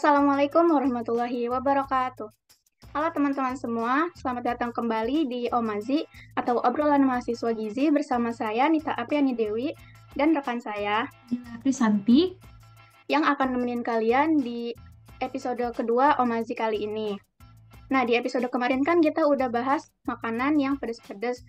Assalamualaikum warahmatullahi wabarakatuh. Halo teman-teman semua, selamat datang kembali di Omazi atau obrolan mahasiswa Gizi bersama saya Nita Apriani Dewi dan rekan saya Gila, Krisanti. yang akan nemenin kalian di episode kedua Omazi kali ini. Nah, di episode kemarin kan kita udah bahas makanan yang pedas-pedas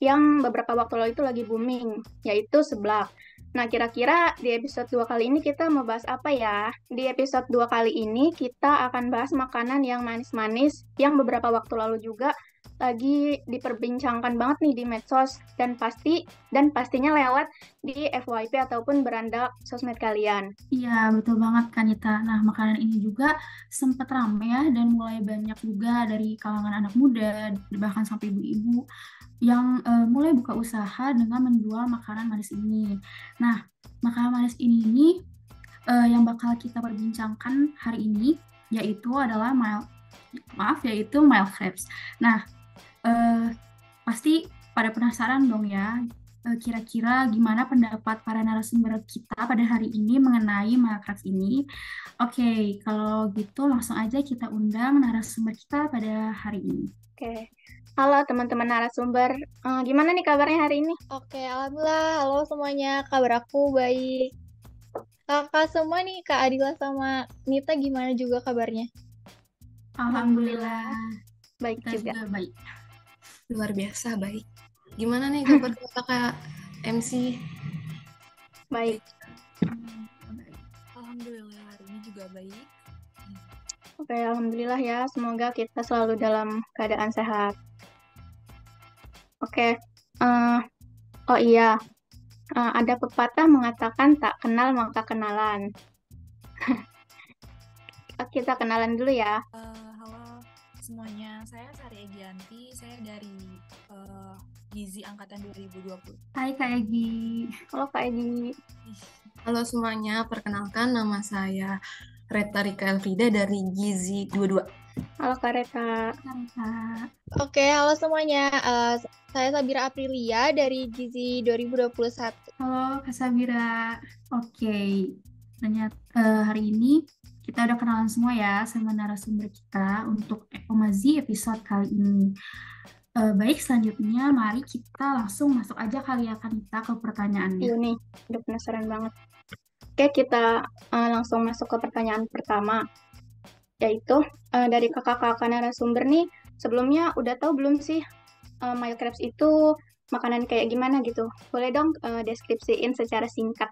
yang beberapa waktu lalu itu lagi booming, yaitu seblak. Nah, kira-kira di episode 2 kali ini kita mau bahas apa ya? Di episode 2 kali ini kita akan bahas makanan yang manis-manis yang beberapa waktu lalu juga lagi diperbincangkan banget nih di medsos dan pastinya lewat di FYP ataupun beranda sosmed kalian. Iya, betul banget Kanita. Nah, makanan ini juga sempat ramai ya dan mulai banyak juga dari kalangan anak muda, bahkan sampai ibu-ibu yang mulai buka usaha dengan menjual makanan manis ini. Nah, makanan manis ini yang bakal kita perbincangkan hari ini yaitu adalah mild crepes. Nah, eh, pasti pada penasaran dong ya, kira-kira gimana pendapat para narasumber kita pada hari ini mengenai Malcrafts ini. Oke, kalau gitu langsung aja kita undang narasumber kita pada hari ini. Oke. Halo teman-teman narasumber. Gimana nih kabarnya hari ini? Oke, alhamdulillah. Halo semuanya, kabar aku baik. Kakak semua nih, Kak Adila sama Nita gimana juga kabarnya? Alhamdulillah, Baik kita juga. juga baik. Luar biasa baik. Gimana nih kabar kakak MC? Baik. Alhamdulillah hari ini juga baik. Oke, alhamdulillah ya. Semoga kita selalu dalam keadaan sehat. Oke. Oh iya, ada pepatah mengatakan tak kenal maka kenalan. Kita kenalan dulu ya. Halo semuanya, saya Sari Egianti, saya dari Gizi Angkatan 2020. Hai Kak Egi. Halo Kak Edi. Halo semuanya, perkenalkan nama saya Reta Rika Elfrida dari Gizi 22. Halo Kak Reta. Kak. Oke, halo semuanya. Saya Sabira Aprilia dari Gizi 2021. Halo Kak Sabira. Oke, ternyata hari ini kita udah kenalan semua ya sama narasumber kita untuk Omazi episode kali ini. Baik, selanjutnya mari kita langsung masuk aja kali ya Kanita ke pertanyaannya. Iya nih, udah penasaran banget. Oke, kita langsung masuk ke pertanyaan pertama. Yaitu dari kakak-kakak narasumber nih, sebelumnya udah tahu belum sih mild crepes itu makanan kayak gimana gitu? Boleh dong deskripsiin secara singkat.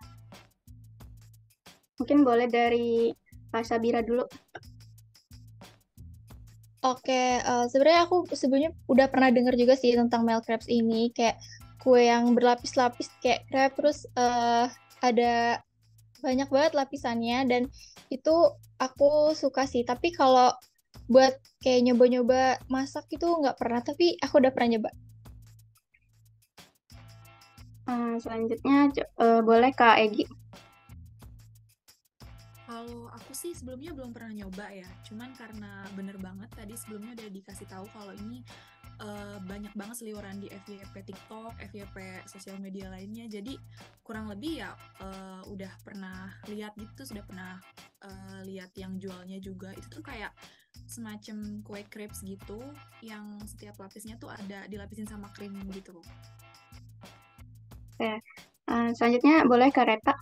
Mungkin boleh dari Kak Sabira dulu. Oke, sebenarnya aku sebelumnya udah pernah dengar juga sih tentang mild crepes ini, kayak kue yang berlapis-lapis kayak crepe, terus ada banyak banget lapisannya dan itu aku suka sih. Tapi kalau buat kayak nyoba-nyoba masak itu nggak pernah, tapi aku udah pernah nyoba. Selanjutnya boleh Kak Egi. Kalau aku sih sebelumnya belum pernah nyoba ya, cuman karena bener banget tadi sebelumnya udah dikasih tahu kalau ini banyak banget seliweran di FYP TikTok, FYP sosial media lainnya, jadi kurang lebih ya udah pernah lihat gitu, sudah pernah lihat yang jualnya juga. Itu tuh kayak semacam kue crepes gitu, yang setiap lapisnya tuh ada dilapisin sama krim gitu. Oke. Selanjutnya boleh Kak Reta.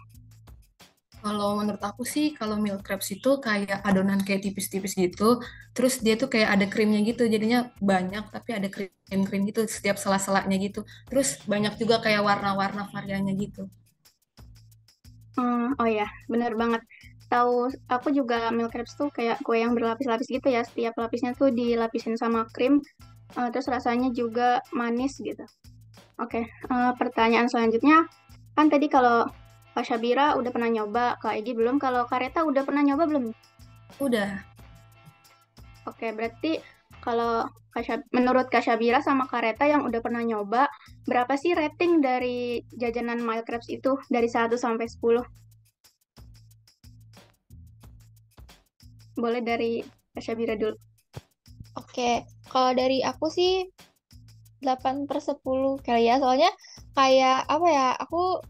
Kalau menurut aku sih, kalau milk crepes itu kayak adonan kayak tipis-tipis gitu, terus dia tuh kayak ada krimnya gitu, jadinya banyak tapi ada krim-krim gitu setiap sela-selanya gitu. Terus banyak juga kayak warna-warna variannya gitu. Oh ya, bener banget. Tahu aku juga milk crepes tuh kayak kue yang berlapis-lapis gitu ya. Setiap lapisnya tuh dilapisin sama krim, terus rasanya juga manis gitu. Oke, pertanyaan selanjutnya kan tadi kalau Kak Syabira udah pernah nyoba, Kak Egi belum. Kalau Kak Reta udah pernah nyoba belum? Udah, Oke, berarti kalau menurut Kak Syabira sama Kak Reta yang udah pernah nyoba, berapa sih rating dari jajanan mild crepes itu dari 1 sampai 10? Boleh dari Kak Syabira dulu. Oke, kalau dari aku sih 8/10 kali ya, soalnya kayak apa ya, aku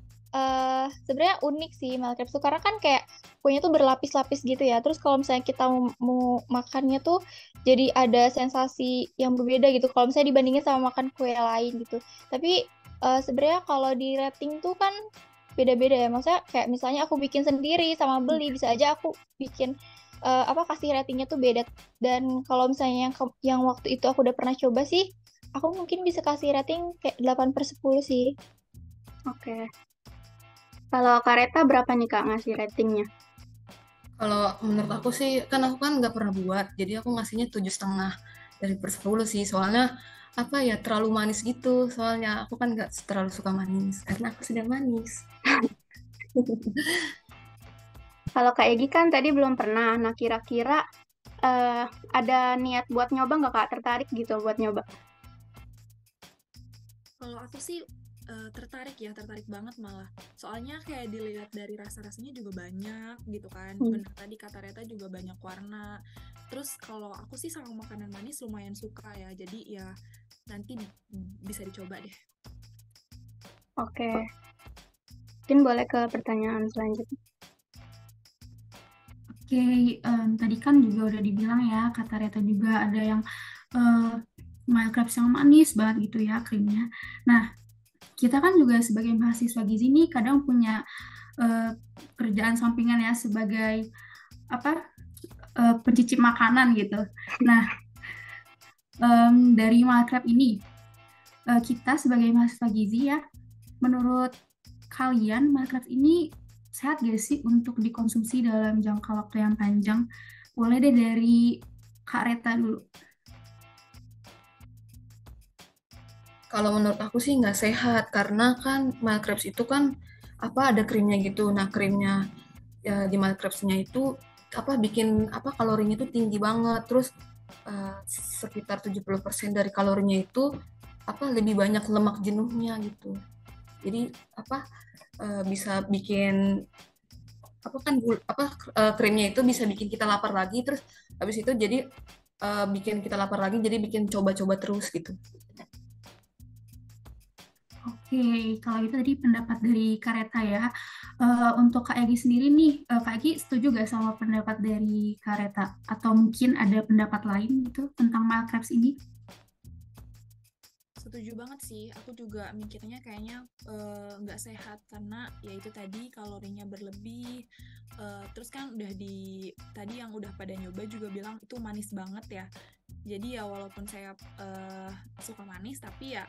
sebenarnya unik sih milk crepes tuh karena kan kayak kuenya tuh berlapis-lapis gitu ya. Terus kalau misalnya kita mau makannya tuh jadi ada sensasi yang berbeda gitu. Kalau misalnya dibandingin sama makan kue lain gitu. Tapi sebenarnya kalau di rating tuh kan beda-beda ya. Maksudnya kayak misalnya aku bikin sendiri sama beli bisa aja aku bikin kasih ratingnya tuh beda. Dan kalau misalnya yang waktu itu aku udah pernah coba sih, aku mungkin bisa kasih rating kayak 8/10 sih. Oke. Kalau Kareta berapa nih Kak ngasih ratingnya? Kalau menurut aku sih, kan aku kan nggak pernah buat, jadi aku ngasihnya 7,5 dari per 10 sih. Soalnya apa ya, terlalu manis gitu. Soalnya aku kan nggak terlalu suka manis, karena aku sedang manis. Kalau Kak Egi kan tadi belum pernah. Nah, kira-kira ada niat buat nyoba nggak Kak? Tertarik gitu buat nyoba? Kalau aku sih tertarik banget malah. Soalnya kayak dilihat dari rasa-rasanya juga banyak gitu kan. Benar tadi kata Reta juga banyak warna. Terus kalau aku sih sama makanan manis lumayan suka ya. Jadi ya nanti bisa dicoba deh. Oke. Mungkin boleh ke pertanyaan selanjutnya. Oke, tadi kan juga udah dibilang ya, kata Reta juga ada yang milk crepes yang manis banget gitu ya krimnya. Nah, kita kan juga sebagai mahasiswa gizi nih kadang punya kerjaan sampingan ya sebagai pencicip makanan gitu. Nah, dari milk crepes ini kita sebagai mahasiswa gizi ya, menurut kalian milk crepes ini sehat gak sih untuk dikonsumsi dalam jangka waktu yang panjang? Boleh deh dari Kak Reta dulu. Kalau menurut aku sih nggak sehat, karena kan milk crepes itu kan ada krimnya gitu. Nah, krimnya ya, di milk crepes-nya itu bikin kalorinya itu tinggi banget. Terus sekitar 70% dari kalorinya itu lebih banyak lemak jenuhnya gitu. Jadi bisa bikin krimnya itu bisa bikin kita lapar lagi, terus habis itu jadi bikin kita lapar lagi, jadi bikin coba-coba terus gitu. Oke, kalau itu tadi pendapat dari Kak Reta ya. Untuk Kak Egi sendiri nih, Kak Egi setuju gak sama pendapat dari Kak Reta? Atau mungkin ada pendapat lain gitu tentang milk crepes ini? Setuju banget sih, aku juga mikirnya kayaknya nggak sehat karena ya itu tadi kalorinya berlebih. Terus kan tadi yang udah pada nyoba juga bilang itu manis banget ya. Jadi ya walaupun saya suka manis, tapi ya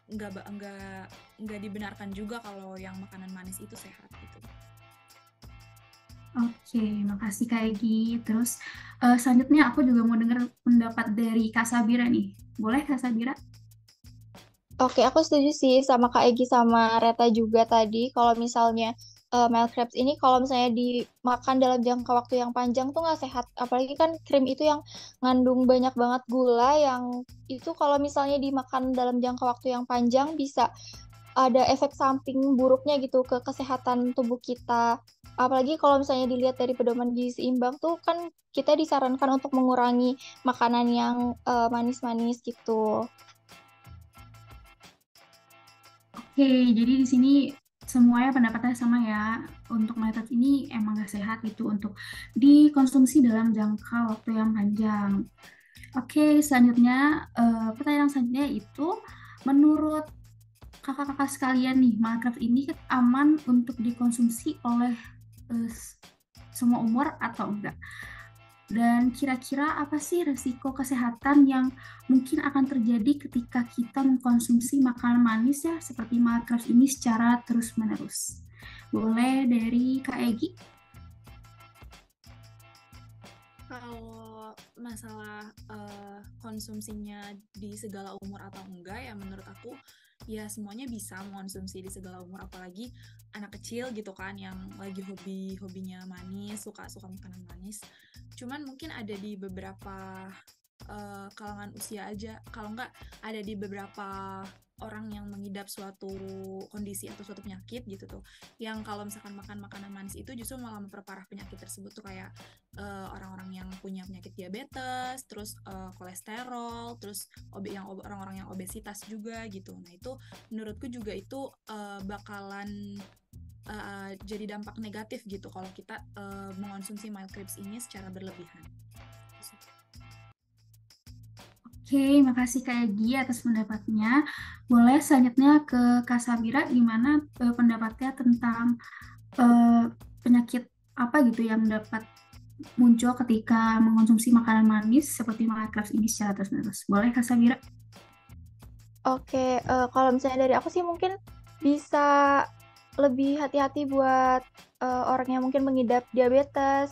nggak dibenarkan juga kalau yang makanan manis itu sehat gitu. Oke, makasih Kak Egi. Terus selanjutnya aku juga mau dengar pendapat dari Kak Sabira nih. Boleh Kak Sabira? Oke, aku setuju sih sama Kak Egi sama Reta juga tadi. Kalau misalnya milk crepes ini kalau misalnya dimakan dalam jangka waktu yang panjang tuh nggak sehat. Apalagi kan krim itu yang ngandung banyak banget gula yang itu kalau misalnya dimakan dalam jangka waktu yang panjang bisa ada efek samping buruknya gitu ke kesehatan tubuh kita. Apalagi kalau misalnya dilihat dari pedoman gizi seimbang tuh kan kita disarankan untuk mengurangi makanan yang manis-manis gitu. Oke, jadi di sini semuanya pendapatnya sama ya. Untuk metode ini emang gak sehat gitu untuk dikonsumsi dalam jangka waktu yang panjang. Oke, selanjutnya pertanyaan selanjutnya itu menurut kakak-kakak sekalian nih, milk crepes ini aman untuk dikonsumsi oleh semua umur atau enggak? Dan kira-kira apa sih resiko kesehatan yang mungkin akan terjadi ketika kita mengkonsumsi makanan manis ya seperti milk crepes ini secara terus-menerus? Boleh dari Kak Egi? Kalau masalah konsumsinya di segala umur atau enggak ya menurut aku ya semuanya bisa mengonsumsi di segala umur, apalagi anak kecil gitu kan yang lagi hobinya manis, suka makanan manis. Cuman mungkin ada di beberapa kalangan usia aja, kalau enggak ada di beberapa orang yang mengidap suatu kondisi atau suatu penyakit gitu tuh, yang kalau misalkan makan makanan manis itu justru malah memperparah penyakit tersebut tuh, kayak orang-orang yang punya penyakit diabetes, terus kolesterol, terus orang-orang yang obesitas juga gitu. Nah itu menurutku juga itu bakalan jadi dampak negatif gitu kalau kita mengonsumsi mild crepes ini secara berlebihan. Oke, makasih Kak Egi atas pendapatnya. Boleh selanjutnya ke Kak Sabira, gimana pendapatnya tentang penyakit apa gitu yang dapat muncul ketika mengonsumsi makanan manis seperti mild crepes ini secara terus-menerus. Boleh Kak Sabira? Oke, kalau misalnya dari aku sih mungkin bisa lebih hati-hati buat orang yang mungkin mengidap diabetes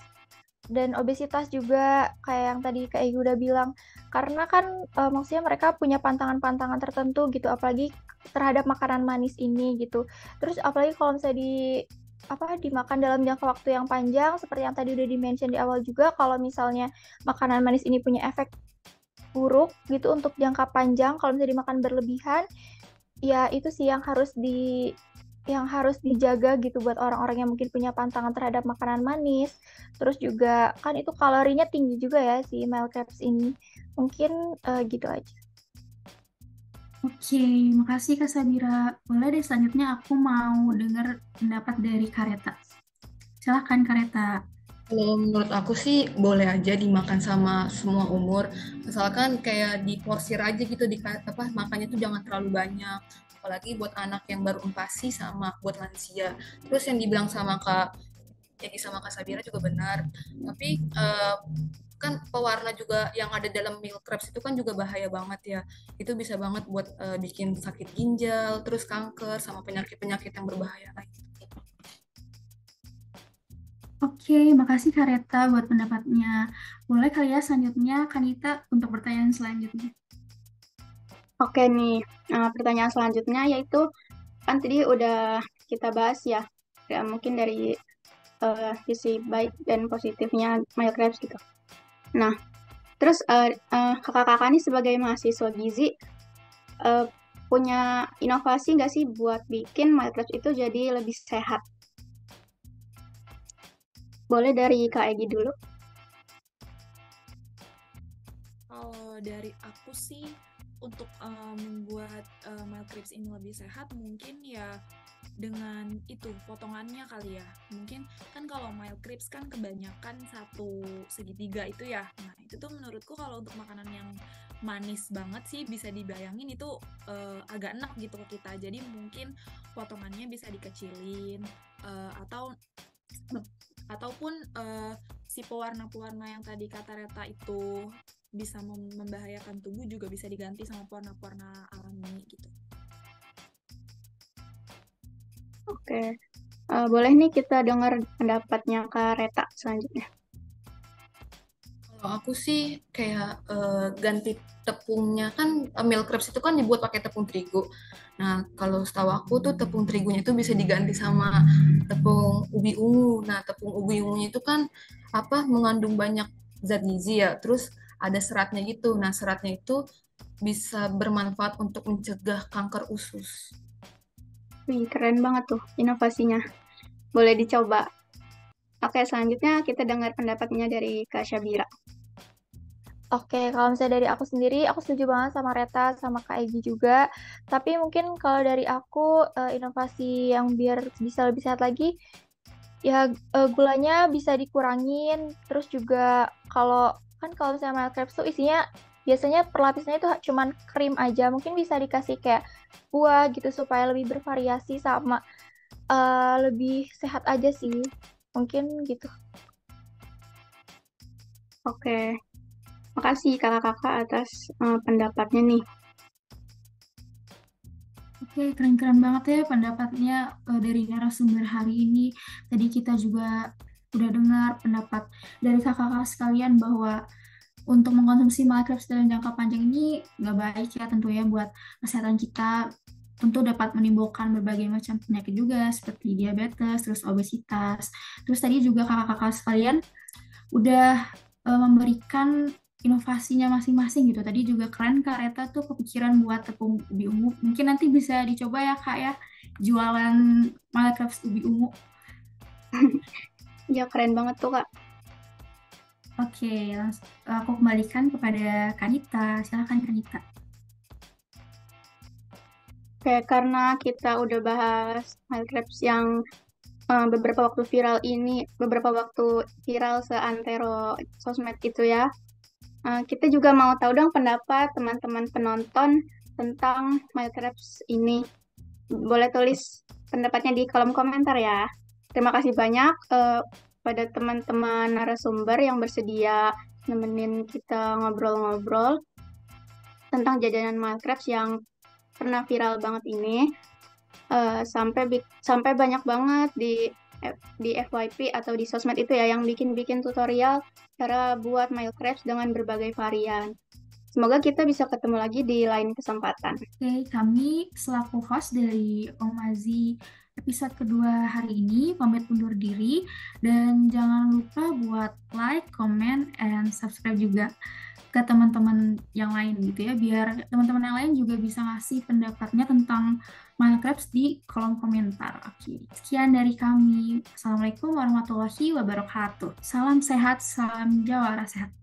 dan obesitas juga kayak yang tadi Kak Egi udah bilang. Karena kan maksudnya mereka punya pantangan-pantangan tertentu gitu, apalagi terhadap makanan manis ini gitu. Terus apalagi kalau misalnya dimakan dalam jangka waktu yang panjang, seperti yang tadi udah di-mention di awal juga, kalau misalnya makanan manis ini punya efek buruk gitu untuk jangka panjang, kalau misalnya dimakan berlebihan, ya itu sih yang harus dijaga gitu buat orang-orang yang mungkin punya pantangan terhadap makanan manis. Terus juga kan itu kalorinya tinggi juga ya si mild crepes ini. Mungkin gitu aja. Oke, makasih Kak Sabira. Boleh deh selanjutnya aku mau dengar pendapat dari Kareta. Silahkan Kareta. Kalau menurut aku sih boleh aja dimakan sama semua umur, asalkan kayak diporsir aja gitu, makannya tuh jangan terlalu banyak, apalagi buat anak yang baru empasi sama buat lansia. Terus yang dibilang sama Kak Egi sama Kak Sabira juga benar, tapi kan pewarna juga yang ada dalam milk crepes itu kan juga bahaya banget ya. Itu bisa banget buat bikin sakit ginjal, terus kanker sama penyakit-penyakit yang berbahaya lain. Oke, makasih Kareta buat pendapatnya. Boleh kali ya selanjutnya Kanita untuk pertanyaan selanjutnya. Oke nih, pertanyaan selanjutnya yaitu kan tadi udah kita bahas ya mungkin dari sisi baik dan positifnya mild crepes gitu. Nah, terus kakak-kakak nih sebagai mahasiswa gizi punya inovasi nggak sih buat bikin mild crepes itu jadi lebih sehat? Boleh dari Kak Egi dulu. Kalau dari aku sih untuk membuat mild crepes ini lebih sehat mungkin ya dengan itu potongannya kali ya. Mungkin kan kalau mild crepes kan kebanyakan satu segitiga itu ya. Nah itu tuh menurutku kalau untuk makanan yang manis banget sih bisa dibayangin itu agak enak gitu ke kita. Jadi mungkin potongannya bisa dikecilin ataupun si pewarna-pewarna yang tadi kata Reta itu bisa membahayakan tubuh juga bisa diganti sama pewarna-pewarna alami gitu. Oke, boleh nih kita dengar pendapatnya Kak Reta selanjutnya. Kalau aku sih kayak ganti tepungnya kan milk crepes itu kan dibuat pakai tepung terigu. Nah, kalau setahu aku tuh tepung terigunya itu bisa diganti sama tepung ubi ungu. Nah, tepung ubi ungunya itu kan mengandung banyak zat gizi ya. Terus ada seratnya gitu. Nah, seratnya itu bisa bermanfaat untuk mencegah kanker usus. Wih, keren banget tuh inovasinya. Boleh dicoba. Oke, selanjutnya kita dengar pendapatnya dari Kak Syabira. Oke, kalau misalnya dari aku sendiri, aku setuju banget sama Reta, sama Kak Egi juga. Tapi mungkin kalau dari aku, inovasi yang biar bisa lebih sehat lagi, ya gulanya bisa dikurangin. Terus juga kalau misalnya mild crepes tuh isinya, biasanya perlapisannya itu cuman krim aja. Mungkin bisa dikasih kayak buah gitu supaya lebih bervariasi sama lebih sehat aja sih. Mungkin gitu. Oke. Makasih kakak-kakak atas pendapatnya nih. Oke, keren-keren banget ya pendapatnya dari narasumber hari ini. Tadi kita juga udah dengar pendapat dari kakak-kakak sekalian bahwa untuk mengkonsumsi mild crepes dalam jangka panjang ini nggak baik ya tentunya buat kesehatan kita. Tentu dapat menimbulkan berbagai macam penyakit juga seperti diabetes, terus obesitas. Terus tadi juga kakak-kakak sekalian udah memberikan inovasinya masing-masing gitu. Tadi juga keren Kak Reta tuh kepikiran buat tepung ubi ungu. Mungkin nanti bisa dicoba ya Kak ya, jualan mild crepes ubi ungu. Ya keren banget tuh Kak. Oke, aku kembalikan kepada Kanita. Silakan Kanita. Oke, karena kita udah bahas mild crepes yang beberapa waktu viral seantero sosmed gitu ya. Kita juga mau tahu dong pendapat teman-teman penonton tentang Minecraft ini. Boleh tulis pendapatnya di kolom komentar ya. Terima kasih banyak pada teman-teman narasumber yang bersedia nemenin kita ngobrol-ngobrol tentang jajanan Minecraft yang pernah viral banget ini. Sampai banyak banget di FYP atau di sosmed itu ya yang bikin tutorial cara buat Minecraft dengan berbagai varian. Semoga kita bisa ketemu lagi di lain kesempatan. Oke, kami selaku host dari Omazi episode kedua hari ini pamit undur diri dan jangan lupa buat like, comment, and subscribe juga ke teman-teman yang lain gitu ya, biar teman-teman yang lain juga bisa ngasih pendapatnya tentang Minecraft di kolom komentar. Oke, sekian dari kami. Assalamualaikum warahmatullahi wabarakatuh. Salam sehat, salam jawara sehat.